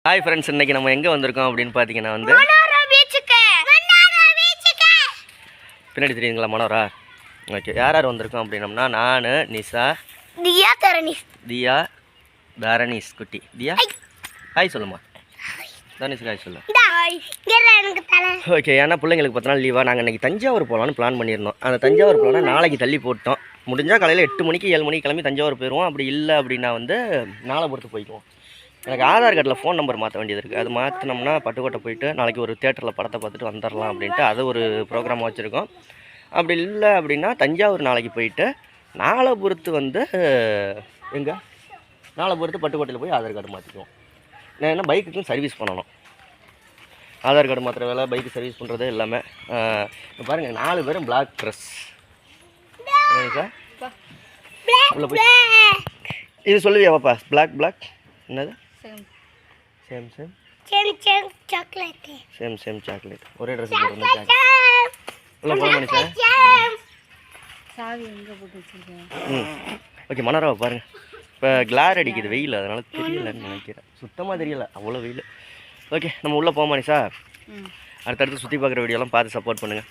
Hi friends, இன்றைக்கி நம்ம எங்கே வந்திருக்கோம் அப்படின்னு பார்த்தீங்கன்னா பின்னாடி தெரியுங்களா மனோரா. ஓகே, யார் யார் வந்திருக்கோம் அப்படின்னம்னா நான், நிஷா, தியா, தாரணீஸ் குட்டி. தியா ஹாய் சொல்லுமா. தாரணீஸ் ஹாய் சொல்லு. ஓகே, ஏன்னா பிள்ளைங்களுக்கு 10 நாள் லீவாக நாங்கள் இன்றைக்கி தஞ்சாவூர் போகலான்னு பிளான் பண்ணியிருந்தோம். அந்த தஞ்சாவூர் போகலான்னு நாளைக்கு தள்ளி போட்டோம். முடிஞ்சால் காலையில் 8 மணிக்கு 7 மணிக்கு கிளம்பி தஞ்சாவூர் போயிடுவோம். அப்படி இல்லை அப்படின்னா நாளை பொறுத்து போய்க்குவோம். எனக்கு ஆதார் கார்டில் ஃபோன் நம்பர் மாற்ற வேண்டியது இருக்குது. அது மாற்றினோம்னா பட்டுக்கோட்டை போயிட்டு நாளைக்கு ஒரு தேட்டரில் படத்தை பார்த்துட்டு வந்துடலாம் அப்படின்ட்டு அது ஒரு ப்ரோக்ராம் வச்சுருக்கோம். அப்படி இல்லை அப்படின்னா தஞ்சாவூர் நாளைக்கு போயிட்டு நாளை பொறுத்து எங்கே நாளை பொறுத்து பட்டுக்கோட்டையில் போய் ஆதார் கார்டு மாற்றிக்குவோம். நான் என்ன பைக்குக்கும் சர்வீஸ் பண்ணணும். ஆதார் கார்டு மாத்திர வேலை, பைக்கு சர்வீஸ் பண்ணுறது எல்லாமே. இப்போ பாருங்கள், 4 பேரும் பிளாக் ட்ரெஸ். உள்ள போய் இது சொல்லுவியா பாப்பா? பிளாக் என்னது? Same chocolate. ஒரே ட்ரெஸ் போடுறோம். உள்ள போக மனுஷா. ஓகே, மனோராவை பாருங்கள். இப்போ கிளார் அடிக்குது வெயில், அதனால் தெரியலன்னு நினைக்கிறேன். சுத்தமாக தெரியல, அவ்வளோ வெயில். ஓகே, நம்ம உள்ளே போக மனுஷா. அடுத்தடுத்து சுற்றி பார்க்குற வீடியோலாம் பார்த்து சப்போர்ட் பண்ணுங்கள்.